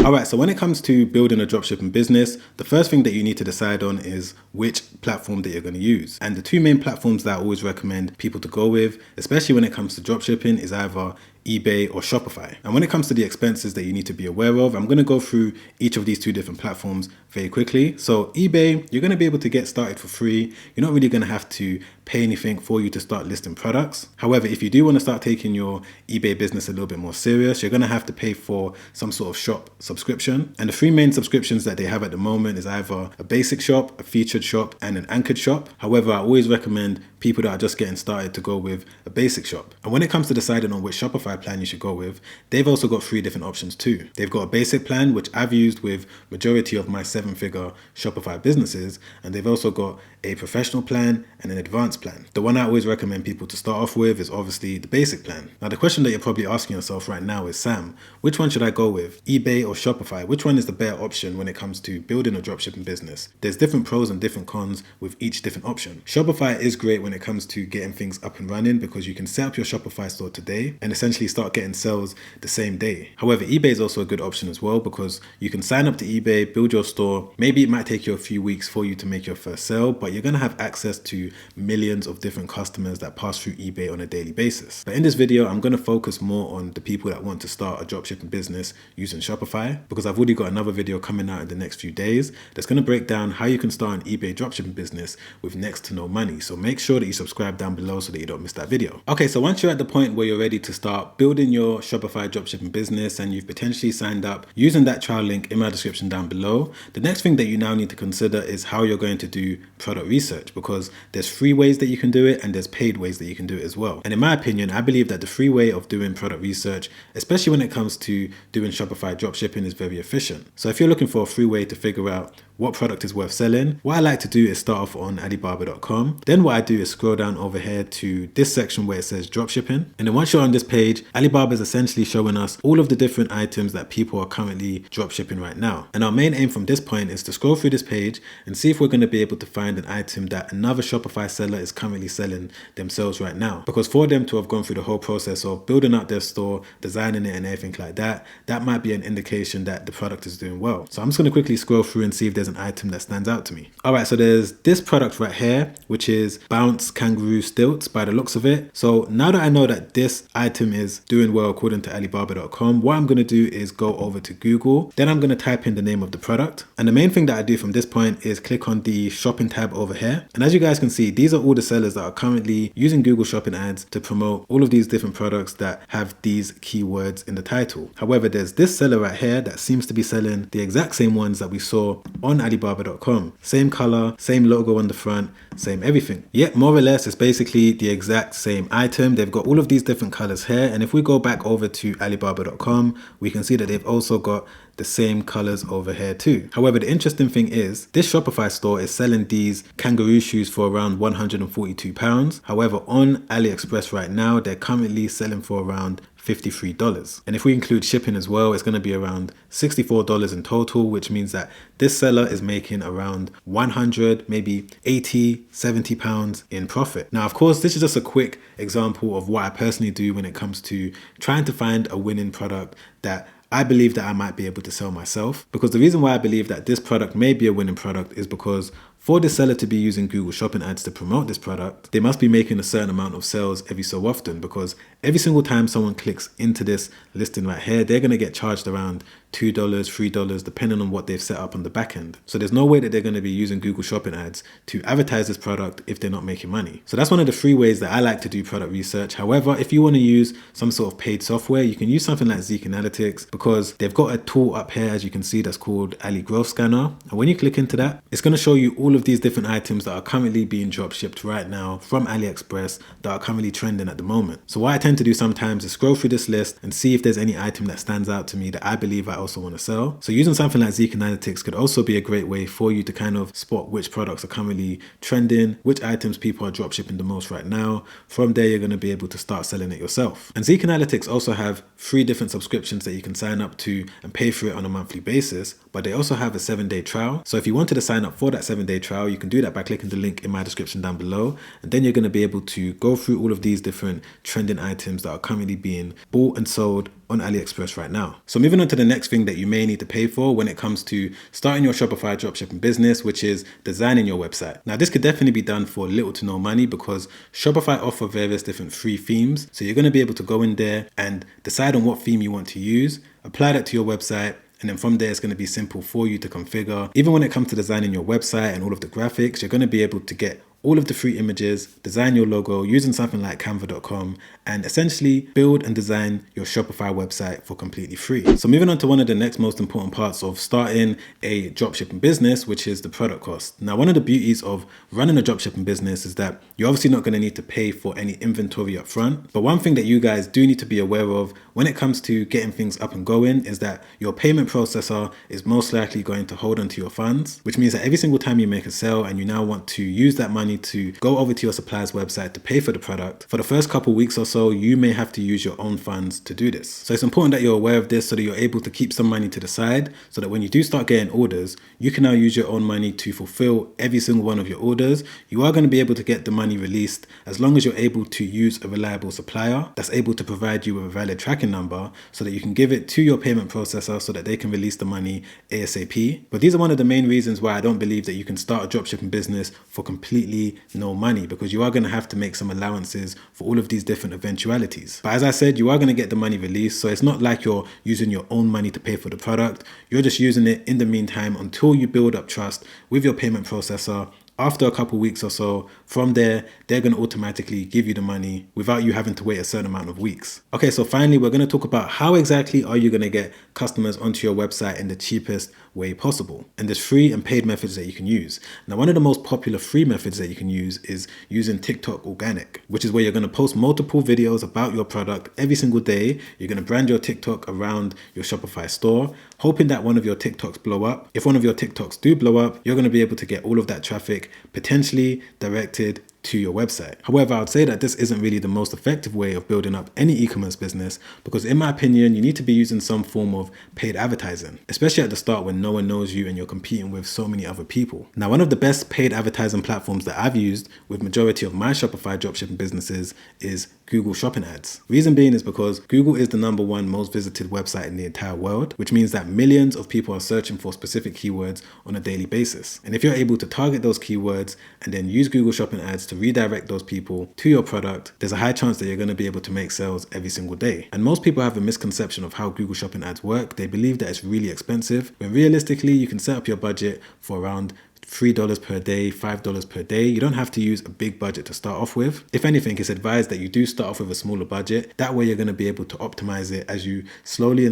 All right, so when it comes to building a dropshipping business, the first thing that you need to decide on is which platform that you're going to use. And the two main platforms that I always recommend people to go with, especially when it comes to dropshipping, is either eBay or Shopify. And when it comes to the expenses that you need to be aware of, I'm going to go through each of these two different platforms very quickly. So eBay, you're going to be able to get started for free. You're not really going to have to pay anything for you to start listing products. However, if you do want to start taking your eBay business a little bit more serious, you're going to have to pay for some sort of shop subscription. And the three main subscriptions that they have at the moment is either a basic shop, a featured shop, and an anchored shop. However, I always recommend people that are just getting started to go with a basic shop. And when it comes to deciding on which Shopify plan you should go with, they've also got three different options too. They've got a basic plan, which I've used with majority of my 7-figure Shopify businesses, and they've also got a professional plan and an advanced plan. The one I always recommend people to start off with is obviously the basic plan. Now, the question that you're probably asking yourself right now is, Sam, which one should I go with? eBay or Shopify? Which one is the better option when it comes to building a dropshipping business? There's different pros and different cons with each different option. Shopify is great when it comes to getting things up and running because you can set up your Shopify store today and essentially start getting sales the same day. However, eBay is also a good option as well because you can sign up to eBay, build your store. Maybe it might take you a few weeks for you to make your first sale, but you're going to have access to millions of different customers that pass through eBay on a daily basis. But in this video, I'm going to focus more on the people that want to start a dropshipping business using Shopify because I've already got another video coming out in the next few days that's going to break down how you can start an eBay dropshipping business with next to no money. So make sure that you subscribe down below so that you don't miss that video. Okay, so once you're at the point where you're ready to start building your Shopify dropshipping business and you've potentially signed up using that trial link in my description down below, the next thing that you now need to consider is how you're going to do product research because there's free ways that you can do it and there's paid ways that you can do it as well. And in my opinion, I believe that the free way of doing product research, especially when it comes to doing Shopify dropshipping, is very efficient. So if you're looking for a free way to figure out what product is worth selling, what I like to do is start off on Alibaba.com. Then what I do is scroll down over here to this section where it says dropshipping. And then once you're on this page, Alibaba is essentially showing us all of the different items that people are currently dropshipping right now. And our main aim from this point is to scroll through this page and see if we're going to be able to find an item that another Shopify seller is currently selling themselves right now. Because for them to have gone through the whole process of building out their store, designing it and everything like that, that might be an indication that the product is doing well. So I'm just going to quickly scroll through and see if there's an item that stands out to me. All right, so there's this product right here, which is Bounce Kangaroo Stilts by the looks of it. So now that I know that this item is doing well according to Alibaba.com, what I'm going to do is go over to Google. Then I'm going to type in the name of the product. And the main thing that I do from this point is click on the shopping tab over here. And as you guys can see, these are all the sellers that are currently using Google Shopping ads to promote all of these different products that have these keywords in the title. However, there's this seller right here that seems to be selling the exact same ones that we saw on Alibaba.com. Same color, same logo on the front, same everything. Yet more or less it's basically the exact same item. They've got all of these different colors here. And if we go back over to Alibaba.com, we can see that they've also got the same colors over here too. However, the interesting thing is this Shopify store is selling these kangaroo shoes for around £142. However, on AliExpress right now, they're currently selling for around $53. And if we include shipping as well, it's going to be around $64 in total, which means that this seller is making around 100, maybe 80, 70 pounds in profit. Now, of course, this is just a quick example of what I personally do when it comes to trying to find a winning product that I believe that I might be able to sell myself. Because the reason why I believe that this product may be a winning product is because for the seller to be using Google Shopping ads to promote this product, they must be making a certain amount of sales every so often, because every single time someone clicks into this listing right here, they're going to get charged around $2, $3, depending on what they've set up on the back end. So there's no way that they're going to be using Google Shopping ads to advertise this product if they're not making money. So that's one of the free ways that I like to do product research. However, if you want to use some sort of paid software, you can use something like Zeek Analytics, because they've got a tool up here, as you can see, that's called Ali Growth Scanner. And when you click into that, it's going to show you all of these different items that are currently being drop shipped right now from AliExpress that are currently trending at the moment. So what I tend to do sometimes is scroll through this list and see if there's any item that stands out to me that I believe I also want to sell. So using something like Zeek Analytics could also be a great way for you to kind of spot which products are currently trending, which items people are drop shipping the most right now. From there, you're going to be able to start selling it yourself. And Zeek Analytics also have 3 different subscriptions that you can sign up to and pay for it on a monthly basis, but they also have a 7-day trial. So if you wanted to sign up for that 7-day 7-day trial. You can do that by clicking the link in my description down below. And then you're going to be able to go through all of these different trending items that are currently being bought and sold on AliExpress right now. So moving on to the next thing that you may need to pay for when it comes to starting your Shopify dropshipping business, which is designing your website. Now, this could definitely be done for little to no money because Shopify offer various different free themes. So you're going to be able to go in there and decide on what theme you want to use, apply that to your website, and then from there, it's going to be simple for you to configure. Even when it comes to designing your website and all of the graphics, you're going to be able to get all of the free images, design your logo using something like canva.com, and essentially build and design your Shopify website for completely free. So moving on to one of the next most important parts of starting a dropshipping business, which is the product cost. Now, one of the beauties of running a dropshipping business is that you're obviously not going to need to pay for any inventory up front. But one thing that you guys do need to be aware of when it comes to getting things up and going is that your payment processor is most likely going to hold onto your funds, which means that every single time you make a sale and you now want to use that money to go over to your supplier's website to pay for the product, for the first couple weeks or so, you may have to use your own funds to do this. So it's important that you're aware of this so that you're able to keep some money to the side so that when you do start getting orders, you can now use your own money to fulfill every single one of your orders. You are going to be able to get the money released as long as you're able to use a reliable supplier that's able to provide you with a valid tracking number so that you can give it to your payment processor so that they can release the money ASAP. But these are one of the main reasons why I don't believe that you can start a dropshipping business for completely no money, because you are going to have to make some allowances for all of these different eventualities. But as I said, you are going to get the money released, so it's not like you're using your own money to pay for the product. You're just using it in the meantime until you build up trust with your payment processor. After a couple weeks or so, from there, they're going to automatically give you the money without you having to wait a certain amount of weeks. Okay, so finally, we're going to talk about how exactly are you going to get customers onto your website in the cheapest way possible. And there's free and paid methods that you can use. Now, one of the most popular free methods that you can use is using TikTok Organic, which is where you're going to post multiple videos about your product every single day. You're going to brand your TikTok around your Shopify store, hoping that one of your TikToks blow up. If one of your TikToks do blow up, you're going to be able to get all of that traffic potentially directed to your website. However, I would say that this isn't really the most effective way of building up any e-commerce business because in my opinion, you need to be using some form of paid advertising, especially at the start when no one knows you and you're competing with so many other people. Now, one of the best paid advertising platforms that I've used with majority of my Shopify dropshipping businesses is Google Shopping Ads. Reason being is because Google is the #1 most visited website in the entire world, which means that millions of people are searching for specific keywords on a daily basis. And if you're able to target those keywords and then use Google Shopping Ads to redirect those people to your product, there's a high chance that you're going to be able to make sales every single day. And most people have a misconception of how Google Shopping Ads work. They believe that it's really expensive, when realistically you can set up your budget for around $3 per day, $5 per day. You don't have to use a big budget to start off with. If anything, it's advised that you do start off with a smaller budget. That way you're going to be able to optimize it as you slowly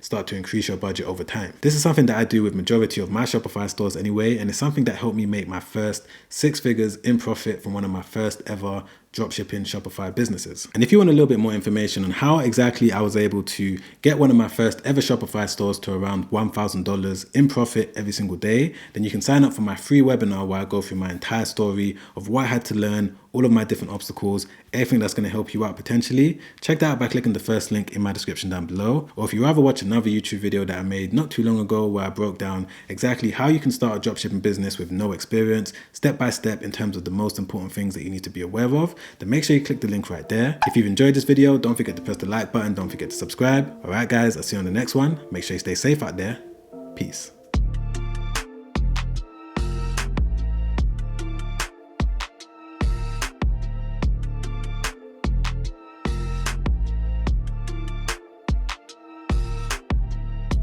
start to increase your budget over time. This is something that I do with majority of my Shopify stores anyway, and it's something that helped me make my first 6 figures in profit from one of my first ever dropshipping Shopify businesses. And if you want a little bit more information on how exactly I was able to get one of my first ever Shopify stores to around $1,000 in profit every single day, then you can sign up for my free webinar where I go through my entire story of what I had to learn, all of my different obstacles, everything that's going to help you out potentially. Check that out by clicking the first link in my description down below. Or if you rather watch another YouTube video that I made not too long ago where I broke down exactly how you can start a dropshipping business with no experience, step by step in terms of the most important things that you need to be aware of, then make sure you click the link right there. If you've enjoyed this video, don't forget to press the like button, don't forget to subscribe. Alright guys, I'll see you on the next one. Make sure you stay safe out there. Peace.